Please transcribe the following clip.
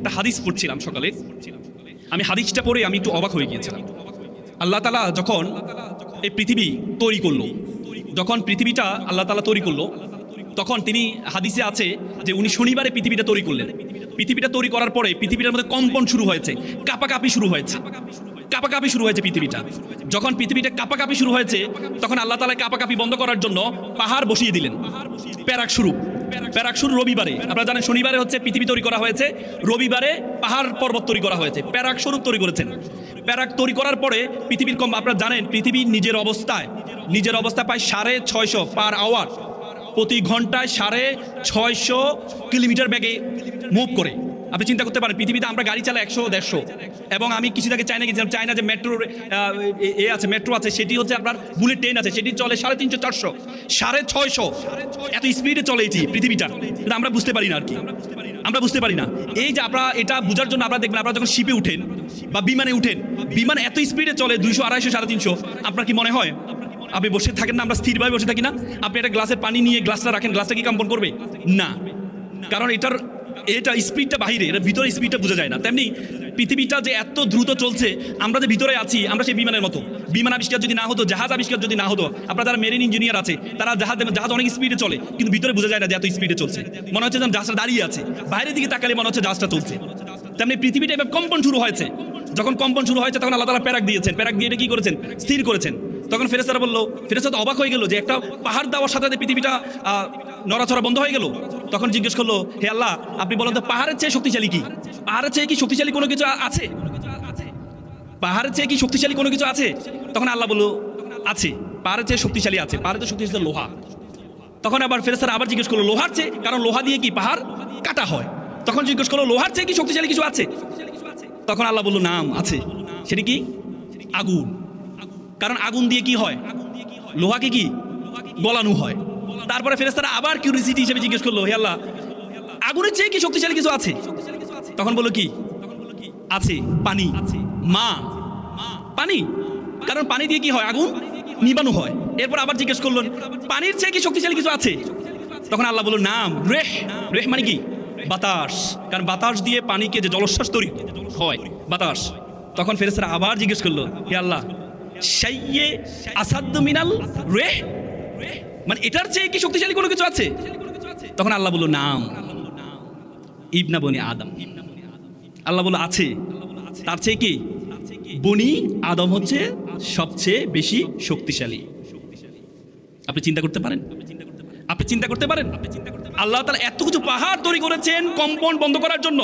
একটা হাদিস পড়ছিলাম সকালে, আমি হাদিসটা পড়ে আমি একটু অবাক হয়ে গিয়েছিলাম। আল্লাহ তাআলা যখন এই পৃথিবী তৈরি করলো, যখন পৃথিবীটা আল্লাহ তাআলা তৈরি করলো, তখন তিনি হাদিসে আছে যে উনি শনিবারে পৃথিবীটা তৈরি করলেন। পৃথিবীটা তৈরি করার পরে পৃথিবীটার মধ্যে কম্পন শুরু হয়েছে, কাঁপাকাঁপি শুরু হয়েছে, কাঁপাকাঁপি শুরু হয়েছে পৃথিবীটা। যখন পৃথিবীটা কাঁপাকাঁপি শুরু হয়েছে, তখন আল্লাহ তাআলা কাঁপাকাঁপি বন্ধ করার জন্য পাহাড় বসিয়ে দিলেন। প্যারাক শুরু রবিবারে, আপনারা জানেন শনিবারে হচ্ছে পৃথিবী তৈরি করা হয়েছে, রবিবারে পাহাড় পর্বত তৈরি করা হয়েছে, প্যারাক স্বরূপ তৈরি করেছেন। প্যারাক তৈরি করার পরে পৃথিবীর আপনারা জানেন পৃথিবী নিজের অবস্থায় প্রায় 650 পার আওয়ার, প্রতি ঘন্টায় 650 কিলোমিটার বেগে মুভ করে। আপনি চিন্তা করতে পারেন পৃথিবীতে আমরা গাড়ি চালাই 100-150, এবং আমি কিছু আগে চায়না গেছিলাম, চায়না যে মেট্রো আছে সেটি হচ্ছে আপনার বুলেট ট্রেন আছে, সেটি চলে 350-400, 650 এত স্পিডে চলে এটি পৃথিবীটা, কিন্তু আমরা বুঝতে পারি না আর কি, আমরা বুঝতে পারি না। এই যে আপনারা এটা বোঝার জন্য আপনারা দেখবেন, আপনারা যখন শিপে উঠেন বা বিমানে উঠেন, বিমান এত স্পিডে চলে 200, 250, 350, আপনার কি মনে হয় আপনি বসে থাকেন না? আমরা স্থিরভাবে বসে থাকি না? আপনি একটা গ্লাসের পানি নিয়ে গ্লাসটা রাখেন, গ্লাসটা কি কম্পন করবে? না, কারণ এটা স্পিডটা বাহিরে, এর ভিতরে স্পিডটা বোঝা যায় না। তেমনি পৃথিবীটা যে এত দ্রুত চলছে, আমরা যে ভিতরে আছি, আমরা সেই বিমানের মতো। বিমান আবিষ্কার যদি না হতো, জাহাজ আবিষ্কার যদি না হতো, আপনারা যারা মেরিন ইঞ্জিনিয়ার আছে তারা জাহাজ অনেক স্পিডে চলে, কিন্তু ভিতরে বোঝা যায় না যে এত স্পিডে চলছে, মনে হচ্ছে যেন জাহাজটা দাঁড়িয়ে আছে, বাইরের দিকে তাকালে মনে হচ্ছে জাহাজটা চলছে। তেমনি পৃথিবীটা এবার কম্পন শুরু হয়েছে। যখন কম্পন শুরু হয়েছে তখন আল্লাহ তাআলা প্যারাক দিয়েছেন, প্যারাক দিয়ে এটা কি করেছেন? স্থির করেছেন। তখন ফেরেশতারা বললো, ফেরেশতা অবাক হয়ে গেল যে একটা পাহাড় দেওয়ার সাথে পৃথিবীটা নড়াচড়া বন্ধ হয়ে গেল। তখন জিজ্ঞেস করলো, হে আল্লাহ, আপনি বলেন তো পাহাড়ের চেয়ে শক্তিশালী কি? পাহাড়ের চেয়ে কি শক্তিশালী কোনো কিছু আছে? পাহাড়ের চেয়ে কি শক্তিশালী কোনো কিছু আছে? তখন আল্লাহ বলল, আছে, পাহাড়ের চেয়ে শক্তিশালী আছে, পাহাড়ের চেয়ে শক্তিশালী লোহা। তখন আবার ফেরেশতারা আবার জিজ্ঞেস করলো, লোহার চেয়ে? কারণ লোহা দিয়ে কি পাহাড় কাটা হয়। তখন জিজ্ঞেস করলো, লোহার চেয়ে কি শক্তিশালী কিছু আছে? তখন আল্লাহ বলল, নাম আছে। সেটি কি? আগুন। কারণ আগুন দিয়ে কি হয়? লোহাকে কি গলানো হয়। তারপরে ফেরেশতারা আবার কিউরিসিটি হিসেবে জিজ্ঞেস করলো, হে আল্লাহ, আগুনের চেয়ে কি শক্তিশালী কিছু আছে? তখন বললো, কি আছে? পানি। মা, পানি। কারণ পানি দিয়ে কি হয়? আগুন নিবানো হয়। এরপর আবার জিজ্ঞেস করলেন, পানির চেয়ে কি শক্তিশালী কিছু আছে? তখন আল্লাহ বলল, নাম রেহ। রেহ মানে কি? বাতাস। কারণ বাতাস দিয়ে পানিকে যে জলশ্বাস তৈরি হয়, বাতাস। তখন ফেরেশতারা আবার জিজ্ঞেস করলো, হে আল্লাহ, শাইয়ে আসাদ্দু মিনাল রেহ, মানে এটার চেয়ে কি শক্তিশালী কোনো কিছু আছে? তখন আল্লাহ বলল, নাম ইবনা বনি আদম। আল্লাহ বলল, আছে। তার চেয়ে কি? বনি আদম হচ্ছে সবচেয়ে বেশি শক্তিশালী। আপনি চিন্তা করতে পারেন? আপনি চিন্তা করতে পারেন? আল্লাহ তাআলা এত কিছু পাহাড় তৈরি করেছেন কম্পন বন্ধ করার জন্য।